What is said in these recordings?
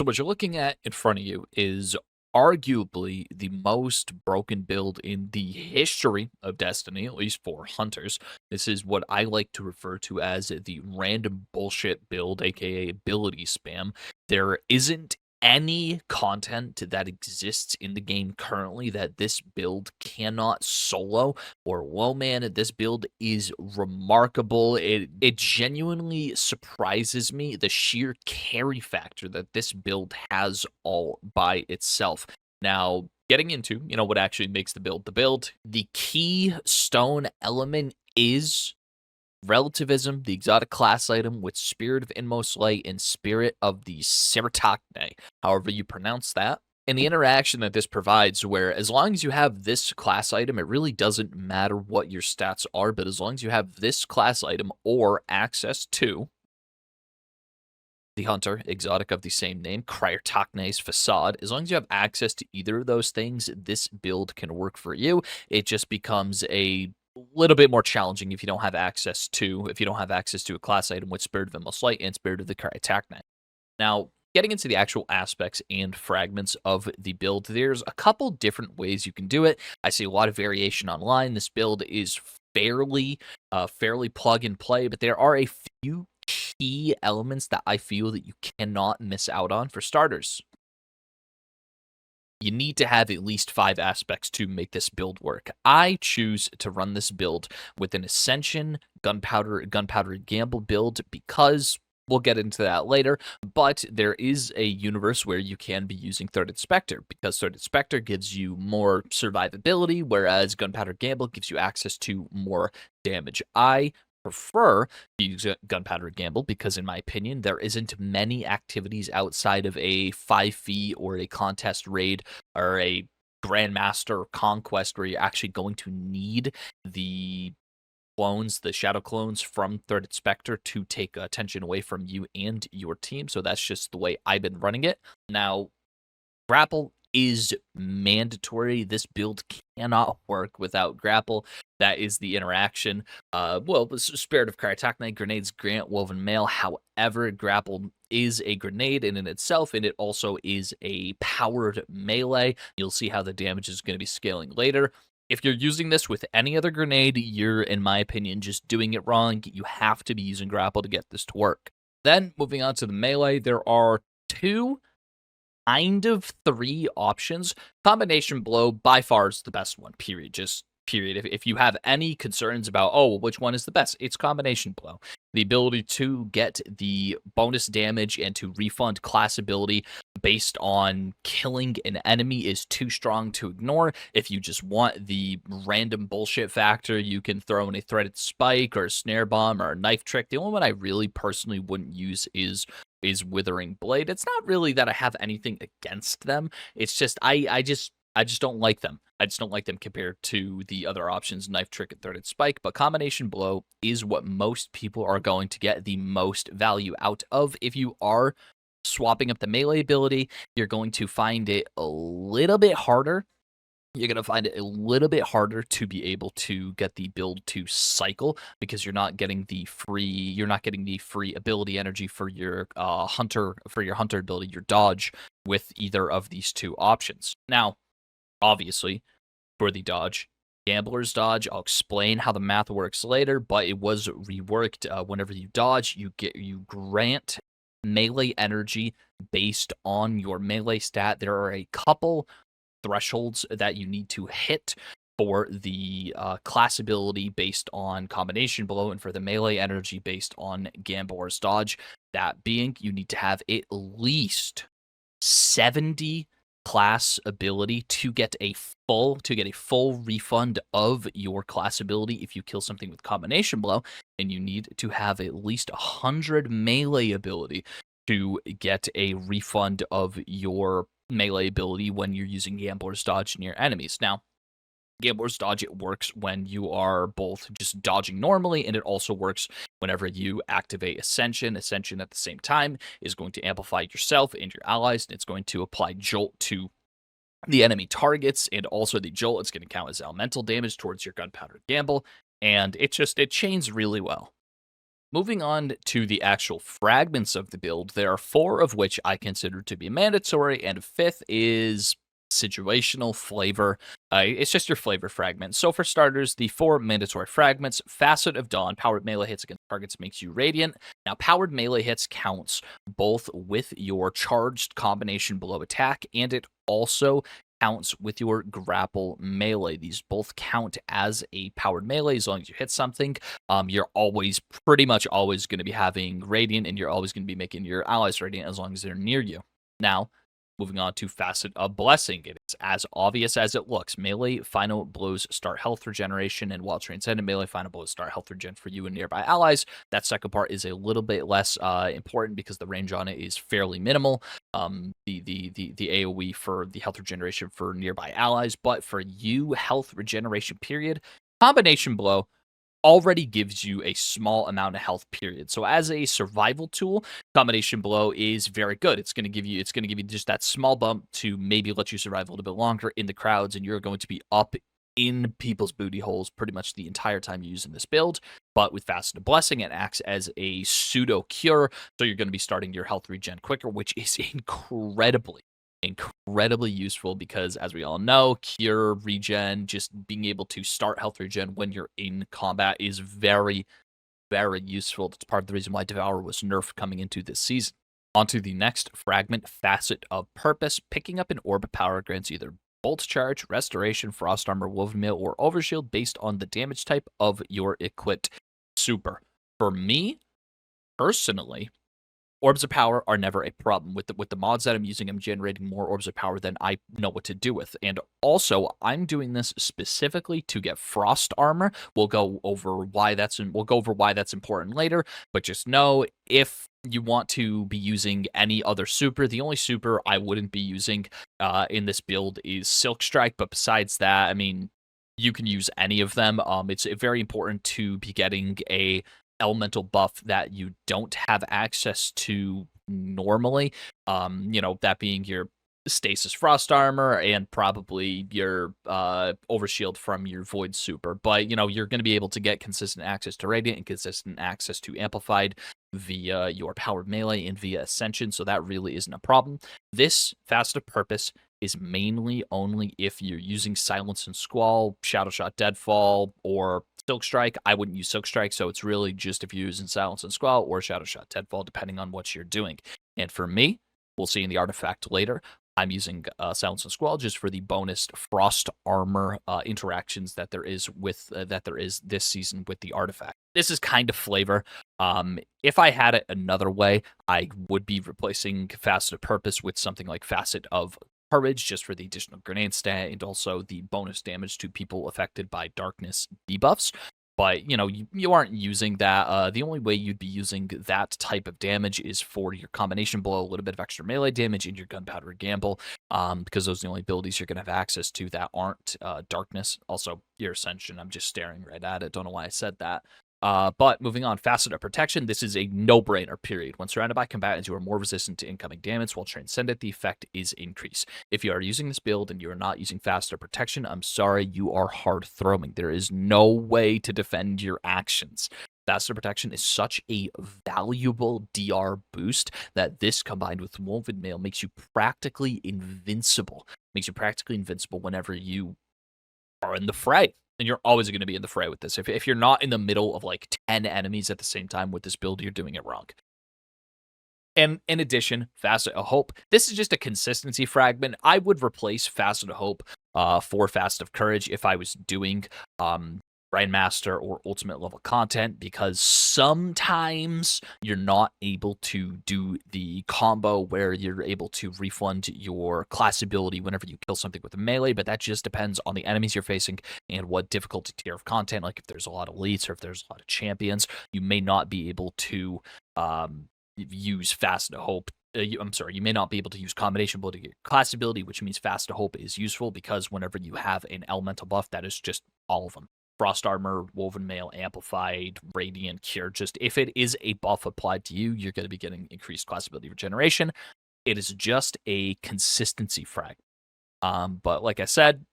So what you're looking at in front of you is arguably the most broken build in the history of Destiny, at least for hunters. This is what I like to refer to as the random bullshit build, aka ability spam. There isn't any content that exists in the game currently that this build cannot solo or whoa man, this build is remarkable. It genuinely surprises me the sheer carry factor that this build has all by itself. Now, getting into, what actually makes the build, the key stone element is relativism, the exotic class item with Spirit of Inmost Light and Spirit of the Seratachne, however you pronounce that. And the interaction that this provides, where as long as you have this class item, it really doesn't matter what your stats are, but as long as you have this class item or access to the Hunter, exotic of the same name, Cryotachne's Facade, as long as you have access to either of those things, this build can work for you. It just becomes a little bit more challenging if you don't have access to a class item with Spirit of Inmost Light and Spirit of the Cryotachne. Now, getting into the actual aspects and fragments of the build, there's a couple different ways you can do it. I see a lot of variation online. This build is fairly plug and play, but there are a few key elements that I feel that you cannot miss out on. For starters, you need to have at least 5 aspects to make this build work. I choose to run this build with an Ascension Gunpowder Gamble build because we'll get into that later, but there is a universe where you can be using Threaded Spectre, because Threaded Spectre gives you more survivability, whereas Gunpowder Gamble gives you access to more damage. I prefer to use Gunpowder Gamble because, in my opinion, there isn't many activities outside of a 5 or a contest raid or a Grandmaster Conquest where you're actually going to need the shadow clones from Threaded Spectre to take attention away from you and your team. So that's just the way I've been running it. Now, grapple is mandatory. This build cannot work without grapple. That is the interaction. The Spirit of Cryotachne, grenades grant woven mail. However, grapple is a grenade in itself, and it also is a powered melee. You'll see how the damage is going to be scaling later. If you're using this with any other grenade, you're, in my opinion, just doing it wrong. You have to be using grapple to get this to work. Then, moving on to the melee, there are 3 options. Combination blow by far is the best one, period. Just period. If you have any concerns about, which one is the best, it's combination blow. The ability to get the bonus damage and to refund class ability based on killing an enemy is too strong to ignore. If you just want the random bullshit factor, you can throw in a Threaded Spike or a Snare Bomb or a Knife Trick. The only one I really personally wouldn't use is Withering Blade. It's not really that I have anything against them. It's just I just don't like them. I just don't like them compared to the other options, Knife Trick and Threaded Spike. But Combination Blow is what most people are going to get the most value out of. If you are swapping up the melee ability, you're going to find it a little bit harder. You're going to find it a little bit harder to be able to get the build to cycle because you're not getting the free ability energy for your hunter ability, your dodge, with either of these 2 options. Now, obviously, for the dodge, Gambler's Dodge, I'll explain how the math works later, but it was reworked. Whenever you dodge, you grant melee energy based on your melee stat. There are a couple thresholds that you need to hit for the class ability based on Combination Blow and for the melee energy based on Gambler's Dodge. That being, you need to have at least 70 class ability to get a full refund of your class ability if you kill something with Combination Blow, and you need to have at least 100 melee ability to get a refund of your melee ability when you're using Gambler's Dodge near enemies. Now, Gambler's Dodge, it works when you are both just dodging normally, and it also works whenever you activate Ascension. Ascension at the same time is going to amplify yourself and your allies, and it's going to apply Jolt to the enemy targets, and also the Jolt, it's going to count as elemental damage towards your Gunpowder Gamble, and it chains really well. Moving on to the actual fragments of the build, there are 4 of which I consider to be mandatory, and a 5th is situational flavor. It's just your flavor fragment. So for starters, the 4 mandatory fragments: Facet of Dawn, powered melee hits against targets makes you radiant. Now, powered melee hits counts both with your charged combination blow attack, and it also counts with your grapple melee. These both count as a powered melee as long as you hit something. You're always, pretty much always going to be having radiant, and you're always going to be making your allies radiant as long as they're near you. Now, moving on to Facet of Blessing. It is as obvious as it looks. Melee final blows start health regeneration, and while Transcendent melee final blows start health regen for you and nearby allies. That second part is a little bit less important because the range on it is fairly minimal. The AoE for the health regeneration for nearby allies, but for you, health regeneration period, combination blow already gives you a small amount of health period. So as a survival tool, combination blow is very good. It's going to give you just that small bump to maybe let you survive a little bit longer in the crowds, and you're going to be up in people's booty holes pretty much the entire time you're using this build. But with Facet of Blessing, it acts as a pseudo cure, so you're going to be starting your health regen quicker, which is incredibly useful because, as we all know, cure, regen, just being able to start health regen when you're in combat is very, very useful. That's part of the reason why Devour was nerfed coming into this season. Onto the next fragment, Facet of Purpose. Picking up an orb of power grants either Bolt Charge, Restoration, Frost Armor, Woven Mail, or Overshield based on the damage type of your equipped super. For me, personally, orbs of power are never a problem. With the mods that I'm using, I'm generating more orbs of power than I know what to do with. And also, I'm doing this specifically to get frost armor. We'll go over why that's important later, but just know, if you want to be using any other super, the only super I wouldn't be using in this build is Silk Strike, but besides that, I mean, you can use any of them. It's very important to be getting a elemental buff that you don't have access to normally. That being your stasis frost armor and probably your overshield from your void super. But you're going to be able to get consistent access to radiant and consistent access to amplified via your powered melee and via ascension, so that really isn't a problem. This Facet of Purpose is mainly only if you're using Silence and Squall, Shadowshot Deadfall, or Silk Strike. I wouldn't use Silk Strike, so it's really just if you're using Silence and Squall or Shadowshot Deadfall, depending on what you're doing. And for me, we'll see in the artifact later, I'm using Silence and Squall just for the bonus frost armor interactions that there is this season with the artifact. This is kind of flavor. If I had it another way, I would be replacing Facet of Purpose with something like Facet of Courage, just for the additional grenade stat and also the bonus damage to people affected by darkness debuffs. But you aren't using that. The only way you'd be using that type of damage is for your combination blow, a little bit of extra melee damage, and your gunpowder gamble, because those are the only abilities you're going to have access to that aren't darkness. Also, your ascension. I'm just staring right at it. Don't know why I said that. But moving on, Facet of Protection. This is a no-brainer, period. When surrounded by combatants, you are more resistant to incoming damage, while Transcendent, the effect is increased. If you are using this build and you are not using Facet of Protection, I'm sorry, you are hard throwing. There is no way to defend your actions. Facet of Protection is such a valuable DR boost that this, combined with Woven Mail, makes you practically invincible. Whenever you are in the fray. And you're always going to be in the fray with this. If you're not in the middle of like 10 enemies at the same time with this build, you're doing it wrong. And in addition, Facet of Hope. This is just a consistency fragment. I would replace Facet of Hope for Facet of Courage if I was doing Grandmaster or Ultimate level content, because sometimes you're not able to do the combo where you're able to refund your class ability whenever you kill something with a melee, but that just depends on the enemies you're facing and what difficulty tier of content. Like if there's a lot of elites or if there's a lot of champions, you may not be able to use Facet of Hope. You may not be able to use combination blow to get your class ability, which means Facet of Hope is useful because whenever you have an elemental buff, that is just all of them. Frost Armor, Woven Mail, Amplified, Radiant, Cure. Just if it is a buff applied to you, you're going to be getting increased class ability regeneration. It is just a consistency frag. But like I said,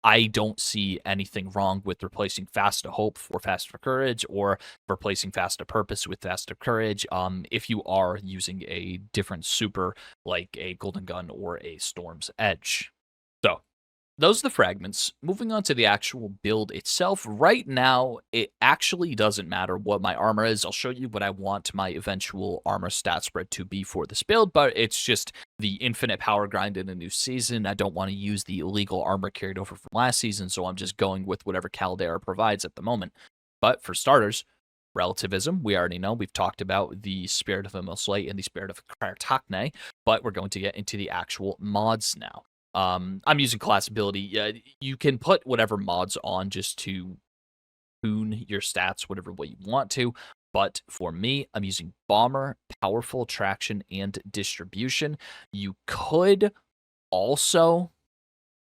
I don't see anything wrong with replacing Fast to Hope for Fast for Courage or replacing Fast to Purpose with Fast to Courage if you are using a different super like a Golden Gun or a Storm's Edge. So, those are the fragments. Moving on to the actual build itself, right now, it actually doesn't matter what my armor is. I'll show you what I want my eventual armor stat spread to be for this build, but it's just the infinite power grind in a new season. I don't want to use the illegal armor carried over from last season, so I'm just going with whatever Caldera provides at the moment. But for starters, relativism, we already know. We've talked about the Spirit of Immoslate and the Spirit of Kartakne, but we're going to get into the actual mods now. I'm using class ability. You can put whatever mods on just to tune your stats whatever way you want to. But for me, I'm using Bomber, Powerful Attraction, and Distribution. You could also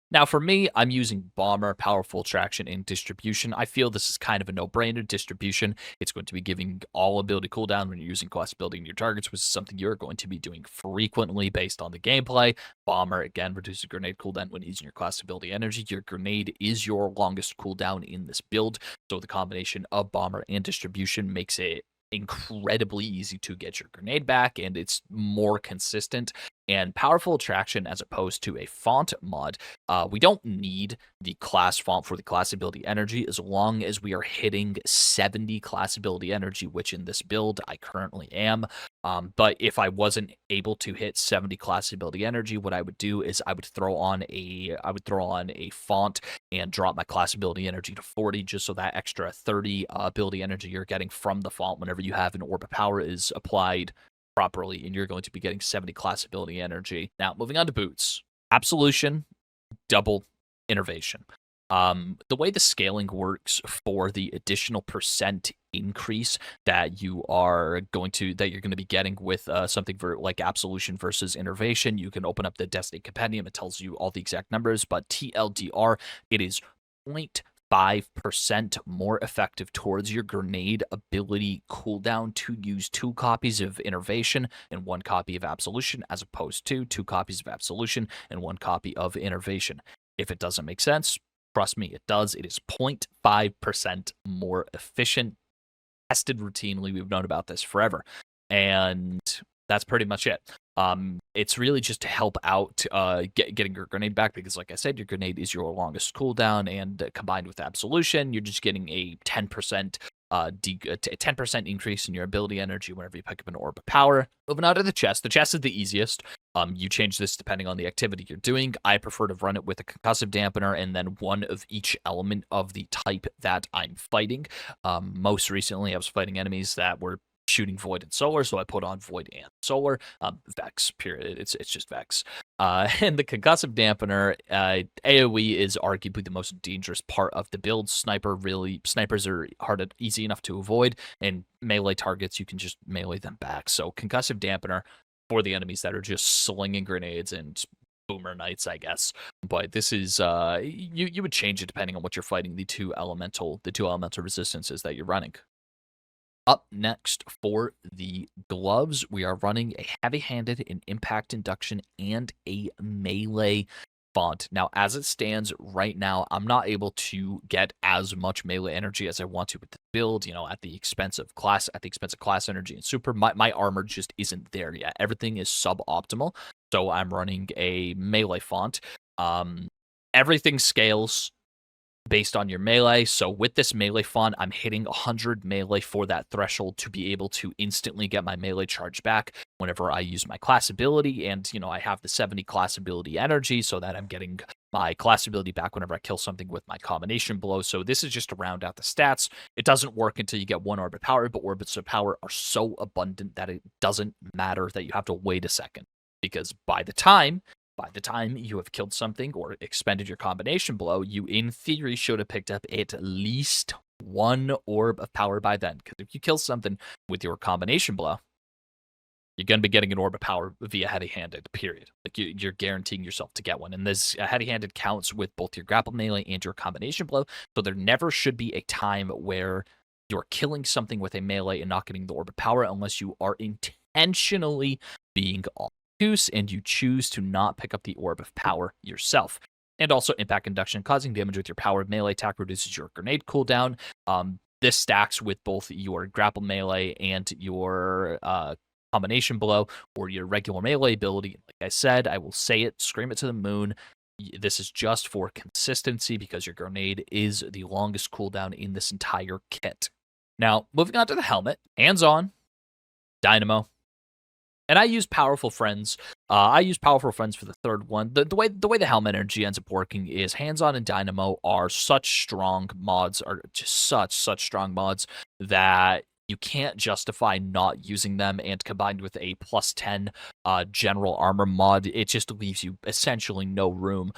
now, for me, I'm using Bomber, Powerful Attraction, and Distribution. I feel this is kind of a no-brainer. Distribution, it's going to be giving all ability cooldown when you're using class ability in your targets, which is something you're going to be doing frequently based on the gameplay. Bomber, again, reduces grenade cooldown when using your class ability energy. Your grenade is your longest cooldown in this build, so the combination of Bomber and Distribution makes it incredibly easy to get your grenade back, and it's more consistent. And Powerful Attraction, as opposed to a font mod, we don't need the class font for the class ability energy as long as we are hitting 70 class ability energy, which in this build I currently am. But if I wasn't able to hit 70 class ability energy, what I would do is I would throw on a font and drop my class ability energy to 40, just so that extra 30 ability energy you're getting from the font whenever you have an Orb of Power is applied properly, and you're going to be getting 70 class ability energy. Now, moving on to boots. Absolution, double innervation. The way the scaling works for the additional percent increase that you're going to be getting with something for like Absolution versus Innervation, you can open up the Destiny Compendium. It tells you all the exact numbers, but TLDR, it is 0.5% more effective towards your grenade ability cooldown to use 2 copies of Innervation and 1 copy of Absolution, as opposed to 2 copies of Absolution and 1 copy of Innervation. If it doesn't make sense, trust me, it does. It is 0.5% more efficient. Tested routinely. We've known about this forever. And that's pretty much it. It's really just to help out getting your grenade back, because like I said, your grenade is your longest cooldown, and combined with Absolution, you're just getting a 10% 10% increase in your ability energy whenever you pick up an Orb of Power. Moving on to the chest. The chest is the easiest. You change this depending on the activity you're doing. I prefer to run it with a concussive dampener and then one of each element of the type that I'm fighting. Most recently, I was fighting enemies that were shooting Void and Solar, so I put on Void and Solar. Vex, period. It's just Vex. And the concussive dampener, AoE is arguably the most dangerous part of the build. Snipers are easy enough to avoid, and melee targets, you can just melee them back. So concussive dampener for the enemies that are just slinging grenades and boomer knights, I guess. But this is you would change it depending on what you're fighting, the two elemental resistances that you're running. Up next for the gloves, we are running a heavy-handed, an impact induction, and a melee font. Now, as it stands right now, I'm not able to get as much melee energy as I want to with the build, at the expense of class energy and super. My armor just isn't there yet. Everything is suboptimal, so I'm running a melee font. Everything scales based on your melee. So with this melee font, I'm hitting 100 melee for that threshold to be able to instantly get my melee charge back whenever I use my class ability. And, I have the 70 class ability energy so that I'm getting my class ability back whenever I kill something with my combination blow. So this is just to round out the stats. It doesn't work until you get 1 Orb of Power, but Orbits of Power are so abundant that it doesn't matter that you have to wait a second. Because by the time you have killed something or expended your combination blow, you in theory should have picked up at least 1 Orb of Power by then. Because if you kill something with your combination blow, you're going to be getting an Orb of Power via heavy-handed, period. Like you're guaranteeing yourself to get one. And this heavy-handed counts with both your grapple melee and your combination blow. So there never should be a time where you're killing something with a melee and not getting the Orb of Power unless you are intentionally being off and you choose to not pick up the Orb of Power yourself. And also impact induction, causing damage with your powered melee attack reduces your grenade cooldown. This stacks with both your grapple melee and your combination blow or your regular melee ability. Like I said, I will say it, scream it to the moon. This is just for consistency because your grenade is the longest cooldown in this entire kit. Now, moving on to the helmet, hands on, dynamo. And I use Powerful Friends. I use Powerful Friends for the third one. The way the helmet energy ends up working is Hands On and Dynamo are such strong mods, are just such strong mods that you can't justify not using them. And combined with a +10 general armor mod, it just leaves you essentially no room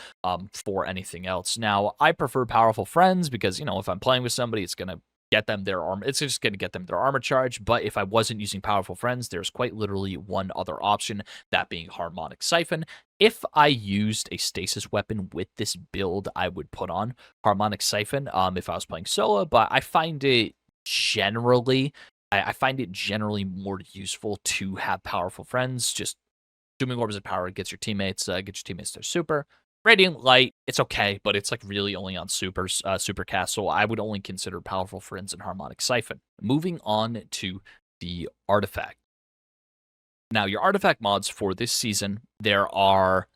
for anything else. Now, I prefer Powerful Friends because, if I'm playing with somebody, it's gonna get them their armor. It's just going to get them their armor charge. But if I wasn't using Powerful Friends, there's quite literally one other option, that being Harmonic Siphon. If I used a stasis weapon with this build, I would put on Harmonic Siphon if I was playing solo, but I find it generally more useful to have Powerful Friends. Just Dooming Orbs of Power gets your teammates their super. Radiant Light, it's okay, but it's like really only on Supercast, so I would only consider Powerful Friends and Harmonic Siphon. Moving on to the artifact. Now, your artifact mods for this season, there are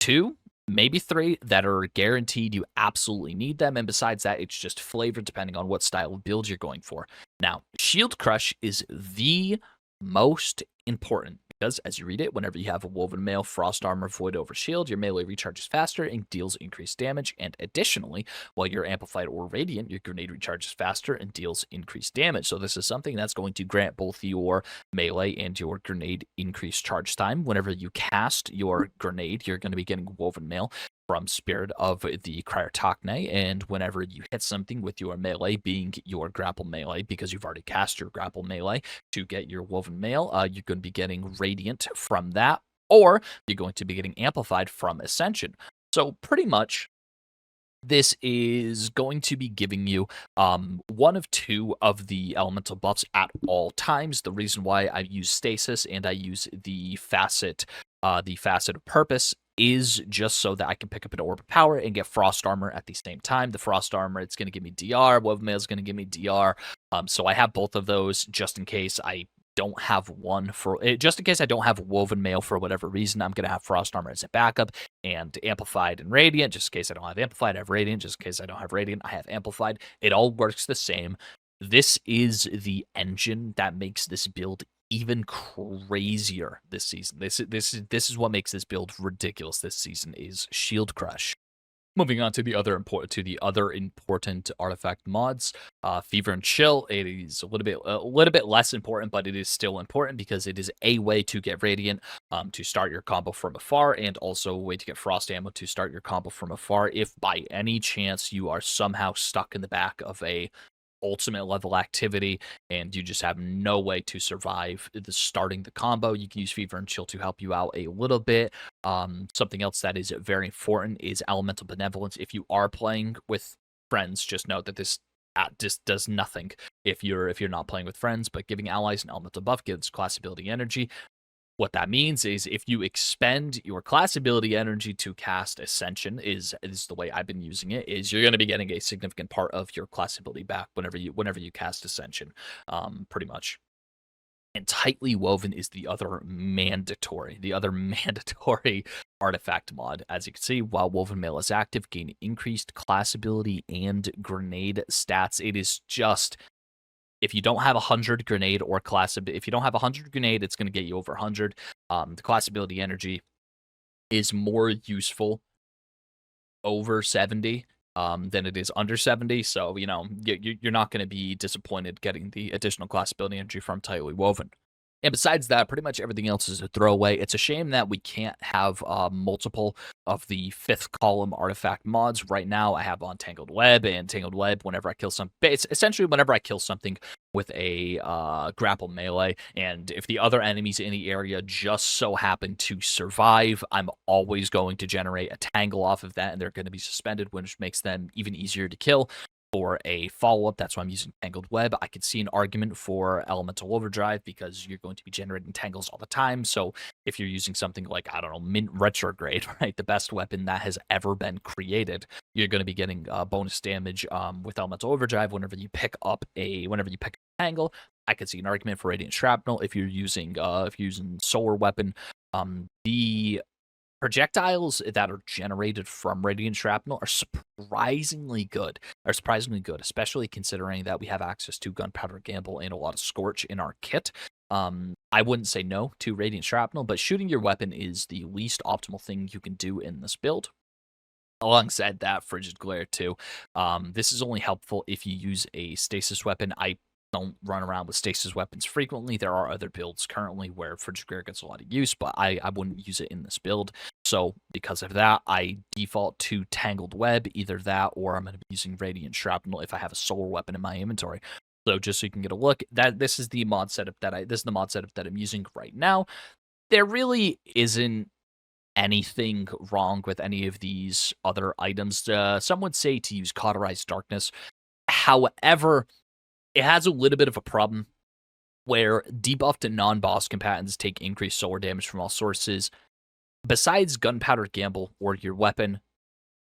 2, maybe 3 that are guaranteed you absolutely need them, and besides that, it's just flavor depending on what style of build you're going for. Now, Shield Crush is the most important because, as you read it, whenever you have a Woven Mail, Frost Armor, Void over Shield, your melee recharges faster and deals increased damage. And additionally, while you're Amplified or Radiant, your grenade recharges faster and deals increased damage. So this is something that's going to grant both your melee and your grenade increased charge time. Whenever you cast your grenade, you're going to be getting Woven Mail from Spirit of the Cryotachne, and whenever you hit something with your melee being your grapple melee, because you've already cast your grapple melee to get your Woven Mail, you're going to be getting Radiant from that, or you're going to be getting Amplified from Ascension. So pretty much, this is going to be giving you one of 2 of the elemental buffs at all times. The reason why I use Stasis and I use the Facet of Purpose is just so that I can pick up an Orb of Power and get Frost Armor at the same time. The Frost Armor, it's going to give me DR. Woven Mail is going to give me DR. So I have both of those just in case I don't have one just in case I don't have Woven Mail for whatever reason. I'm going to have Frost Armor as a backup, and Amplified and Radiant, just in case I don't have Amplified, I have Radiant. Just in case I don't have Radiant, I have Amplified. It all works the same. This is the engine that makes this build even crazier this season. This is what makes this build ridiculous this season, is Shield Crush. Moving on to the other important artifact mods, Fever and Chill. It is a little bit less important, but it is still important because it is a way to get Radiant to start your combo from afar, and also a way to get Frost Ammo to start your combo from afar. If by any chance you are somehow stuck in the back of a ultimate level activity and you just have no way to survive starting the combo, you can use Fever and Chill to help you out a little bit. Something else that is very important is Elemental Benevolence. If you are playing with friends, just note that this just does nothing if you're not playing with friends, but giving allies an elemental buff gives class ability energy. What that means is if you expend your class ability energy to cast Ascension, is the way I've been using it, is you're going to be getting a significant part of your class ability back whenever you cast Ascension, pretty much. And Tightly Woven is the other mandatory artifact mod. As you can see, while Woven Mail is active, gain increased class ability and grenade stats. It is just, if you don't have 100 grenade or if you don't have 100 grenade, it's going to get you over 100. The class ability energy is more useful over 70 than it is under 70. So, you're not going to be disappointed getting the additional class ability energy from Tightly Woven. And besides that, pretty much everything else is a throwaway. It's a shame that we can't have multiple of the 5th column artifact mods. Right now, I have on Tangled Web, and Tangled Web, whenever I kill it's essentially whenever I kill something with a grapple melee, and if the other enemies in the area just so happen to survive, I'm always going to generate a tangle off of that, and they're going to be suspended, which makes them even easier to kill. for a follow-up. That's why I'm using Tangled Web. I could see an argument for Elemental Overdrive because you're going to be generating tangles all the time. So if you're using something like, I don't know, Mint Retrograde, right, the best weapon that has ever been created, you're going to be getting bonus damage with Elemental Overdrive whenever you pick a tangle. I could see an argument for Radiant Shrapnel if you're using Solar Weapon. The projectiles that are generated from Radiant Shrapnel are surprisingly good. Especially considering that we have access to Gunpowder Gamble and a lot of Scorch in our kit. I wouldn't say no to Radiant Shrapnel, but shooting your weapon is the least optimal thing you can do in this build. Alongside that, Frigid Glare too. This is only helpful if you use a stasis weapon. I don't run around with stasis weapons frequently. There are other builds currently where Frigid Glare gets a lot of use, but I wouldn't use it in this build. So because of that, I default to Tangled Web, either that or I'm going to be using Radiant Shrapnel if I have a solar weapon in my inventory. So just so you can get a look, this is the mod setup that I'm using right now. There really isn't anything wrong with any of these other items. Some would say to use Cauterized Darkness. However, it has a little bit of a problem where debuffed and non-boss combatants take increased solar damage from all sources. Besides Gunpowder Gamble or your weapon,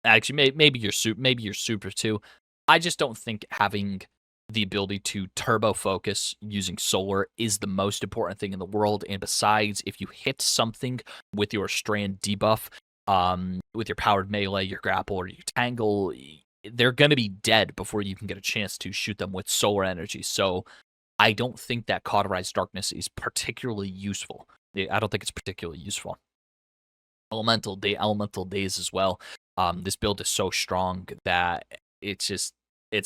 actually maybe your super too, I just don't think having the ability to turbo focus using solar is the most important thing in the world. And besides, if you hit something with your strand debuff, with your powered melee, your grapple, or your tangle, they're going to be dead before you can get a chance to shoot them with solar energy. So I don't think that Cauterized Darkness is particularly useful. I don't think it's particularly useful. Elemental Days as well. This build is so strong that it's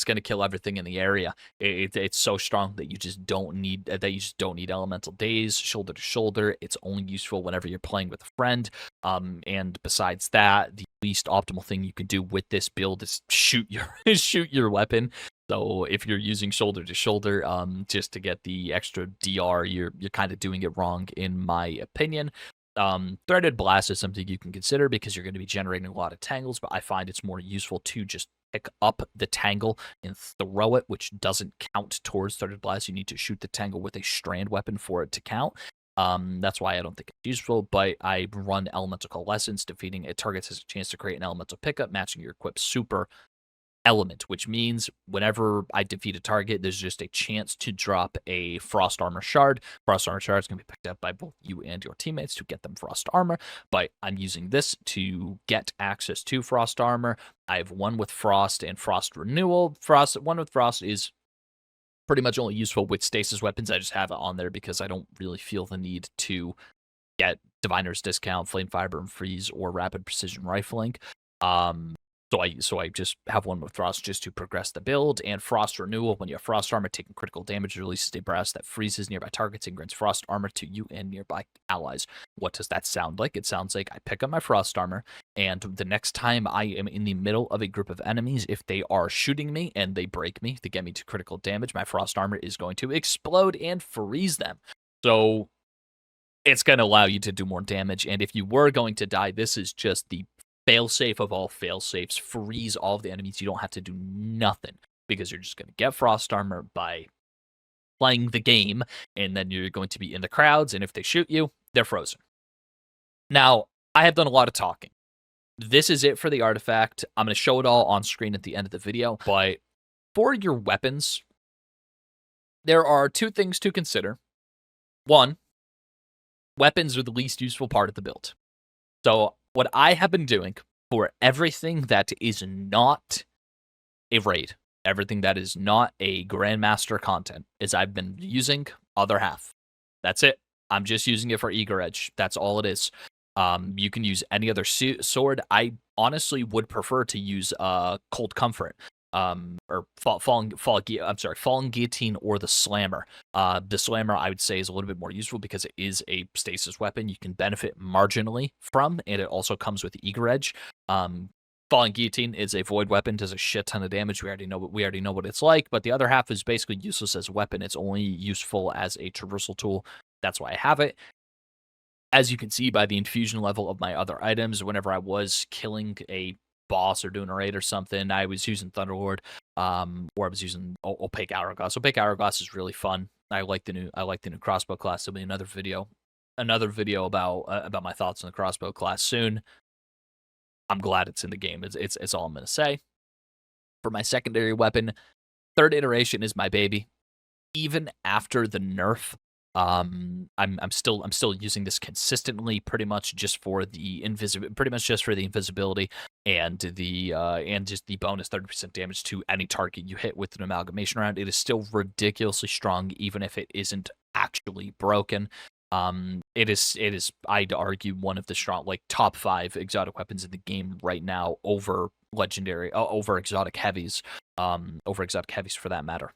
going to kill everything in the area. It's so strong that you just don't need Elemental Days shoulder to shoulder. It's only useful whenever you're playing with a friend. And besides that, the least optimal thing you can do with this build is shoot your weapon. So if you're using shoulder to shoulder, just to get the extra DR, you're kind of doing it wrong, in my opinion. Threaded Blast is something you can consider because you're going to be generating a lot of tangles, but I find it's more useful to just pick up the tangle and throw it, which doesn't count towards Threaded Blast. You need to shoot the tangle with a strand weapon for it to count. That's why I don't think it's useful, but I run Elemental Coalescence. Defeating a target has a chance to create an elemental pickup, matching your equipped super element, which means whenever I defeat a target, there's just a chance to drop a Frost Armor Shard. Frost Armor Shard is going to be picked up by both you and your teammates to get them Frost Armor, but I'm using this to get access to Frost Armor. I have one with Frost and Frost Renewal. One with Frost is pretty much only useful with stasis weapons. I just have it on there because I don't really feel the need to get Diviner's Discount, Flame Fiber and Freeze, or Rapid Precision Rifling. So I just have one with Frost just to progress the build, and Frost Renewal. When you have Frost Armor, taking critical damage releases a blast that freezes nearby targets and grants Frost Armor to you and nearby allies. What does that sound like? It sounds like I pick up my Frost Armor, and the next time I am in the middle of a group of enemies, if they are shooting me and they break me to get me to critical damage, my Frost Armor is going to explode and freeze them. So it's going to allow you to do more damage, and if you were going to die, this is just the failsafe of all failsafes. Freeze all of the enemies. You don't have to do nothing because you're just going to get Frost Armor by playing the game, and then you're going to be in the crowds, and if they shoot you, they're frozen. Now, I have done a lot of talking. This is it for the artifact. I'm going to show it all on screen at the end of the video, but for your weapons, there are two things to consider. One, weapons are the least useful part of the build. So what I have been doing for everything that is not a raid, everything that is not a Grandmaster content, is I've been using Other Half. That's it. I'm just using it for Eager Edge. That's all it is. You can use any other sword. I honestly would prefer to use Cold Comfort. Or Fallen Guillotine or the Slammer. The Slammer, I would say, is a little bit more useful because it is a stasis weapon you can benefit marginally from, and it also comes with Eager Edge. Fallen Guillotine is a void weapon, does a shit ton of damage. We already know what it's like, but the Other Half is basically useless as a weapon. It's only useful as a traversal tool. That's why I have it. As you can see by the infusion level of my other items, whenever I was killing a boss or doing a raid or something, I was using Thunderlord, or I was using Opaque Hourglass. Opaque Hourglass is really fun. I like the new crossbow class. There'll be another video about my thoughts on the crossbow class soon. I'm glad it's in the game. It's all I'm gonna say. For my secondary weapon, third iteration is my baby. Even after the nerf, I'm still using this consistently, pretty much just for the invisibility and just the bonus 30% damage to any target you hit with an amalgamation round. It is still ridiculously strong, even if it isn't actually broken. It is I'd argue one of the strong, like, top 5 exotic weapons in the game right now over over exotic heavies, for that matter.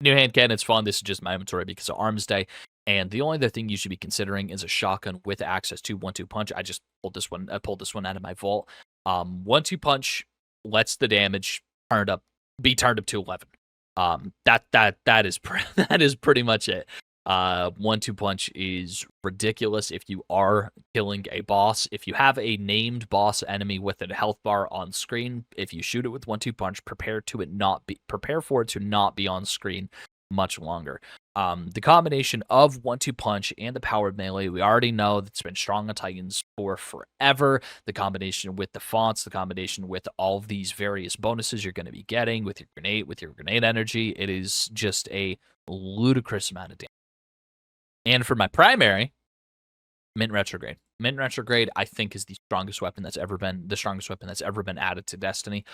New hand cannon's fun. This is just my inventory because of Arms Day. And the only other thing you should be considering is a shotgun with access to 1-2 punch. I just pulled this one. I pulled this one out of my vault. 1-2 punch lets the damage turned up to 11. That is that is pretty much it. 1-2 punch is ridiculous if you are killing a boss. If you have a named boss enemy with a health bar on screen, if you shoot it with 1-2 punch, prepare for it to not be on screen much longer. The combination of 1-2 punch and the powered melee, we already know that's been strong on Titans for forever. The combination with the fonts, the combination with all of these various bonuses you're going to be getting with your grenade energy, it is just a ludicrous amount of damage. And for my primary, Mint Retrograde. Mint Retrograde, I think, is the strongest weapon that's ever been added to Destiny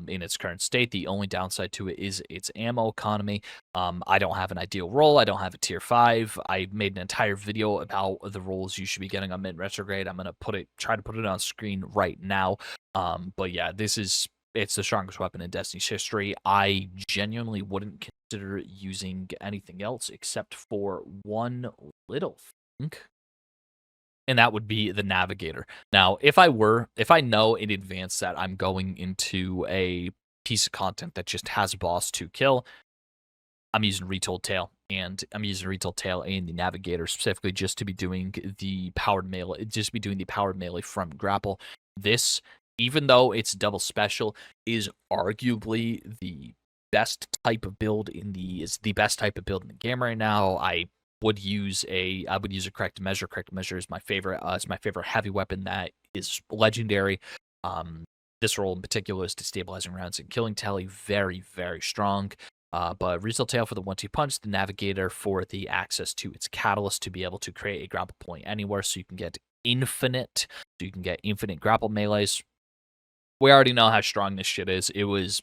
in its current state. The only downside to it is its ammo economy. I don't have an ideal role. I don't have a tier 5. I made an entire video about the roles you should be getting on Mint Retrograde. I'm gonna try to put it on screen right now. But yeah, it's the strongest weapon in Destiny's history. I genuinely wouldn't consider using anything else except for one little thing, and that would be the Navigator. Now, if I know in advance that I'm going into a piece of content that just has a boss to kill, I'm using Retold Tale, and I'm using Retold Tale and the Navigator specifically just to be doing the powered melee from grapple. This, even though it's double special, is arguably the best type of build in the game right now. I would use a correct measure. Correct measure is my favorite. It's my favorite heavy weapon that is legendary. This role in particular is destabilizing rounds and killing tally. Very, very strong. But Retail Tail for the 1-2 punch, the Navigator for the access to its catalyst to be able to create a grapple point anywhere, so you can get infinite grapple melees. We already know how strong this shit is. It was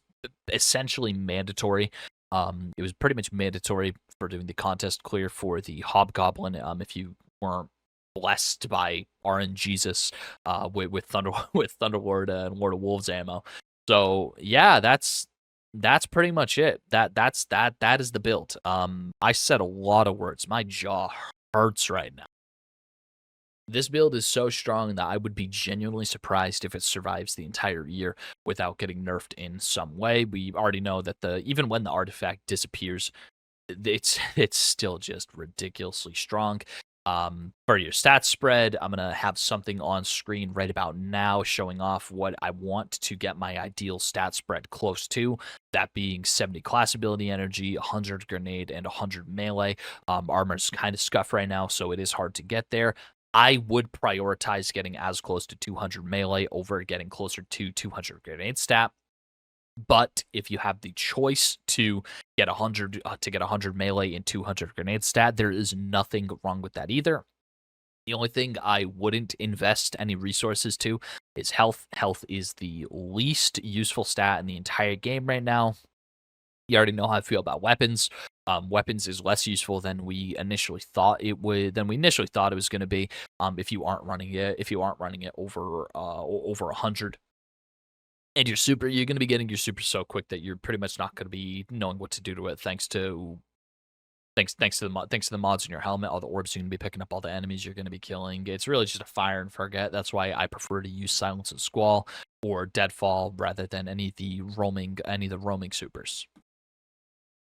essentially mandatory. It was pretty much mandatory for doing the contest clear for the Hobgoblin. If you weren't blessed by RNGesus with Thunderlord and Lord of Wolves ammo. So yeah, that's pretty much it. That is the build. I said a lot of words. My jaw hurts right now. This build is so strong that I would be genuinely surprised if it survives the entire year without getting nerfed in some way. We already know that even when the artifact disappears, it's still just ridiculously strong. For your stats spread, I'm gonna have something on screen right about now showing off what I want to get my ideal stat spread close to. That being 70 class ability energy, 100 grenade, and 100 melee. Armor's kind of scuffed right now, so it is hard to get there. I would prioritize getting as close to 200 melee over getting closer to 200 grenade stat. But if you have the choice to get 100 melee and 200 grenade stat, there is nothing wrong with that either. The only thing I wouldn't invest any resources to is health. Health is the least useful stat in the entire game right now. You already know how I feel about weapons. Weapons is less useful than we initially thought it was going to be. If you aren't running it over 100. And you're going to be getting your super so quick that you're pretty much not going to be knowing what to do to it, thanks to the mods in your helmet. All the orbs you're going to be picking up, all the enemies you're going to be killing. It's really just a fire and forget. That's why I prefer to use Silence and Squall or Deadfall rather than any of the roaming supers.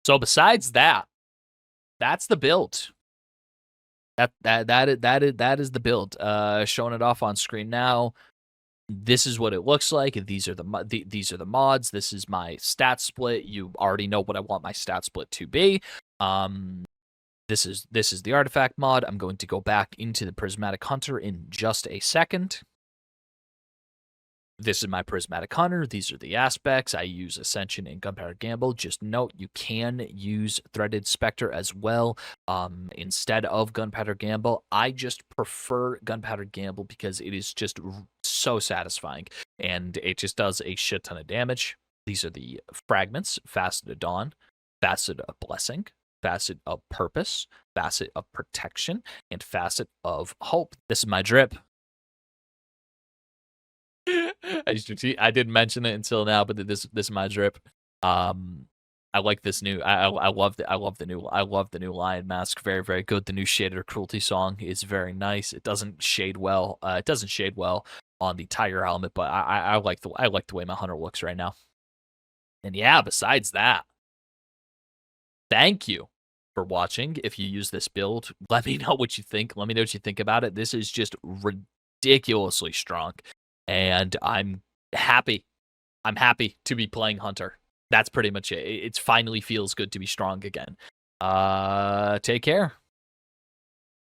So besides that, that's the build. That is the build. Showing it off on screen now. this is what it looks like. These are these are the mods. This is my stat split. You already know what I want my stat split to be. This is the artifact mod. I'm going to go back into the Prismatic Hunter in just a second. This is my Prismatic Hunter. These are the aspects. I use Ascension and Gunpowder Gamble. Just note, you can use Threaded Spectre as well instead of Gunpowder Gamble. I just prefer Gunpowder Gamble because it is just so satisfying, and it just does a shit ton of damage. These are the fragments: Facet of Dawn, Facet of Blessing, Facet of Purpose, Facet of Protection, and Facet of Hope. This is my drip. I didn't mention it until now, but this is my drip. I like this new. I love the new lion mask. Very, very good. The new shader cruelty song is very nice. It doesn't shade well. It doesn't shade well on the tiger helmet, but I like the way my hunter looks right now. And yeah, besides that, thank you for watching. If you use this build, let me know what you think. Let me know what you think about it. This is just ridiculously strong, and I'm happy. I'm happy to be playing Hunter. That's pretty much it. It finally feels good to be strong again. Take care.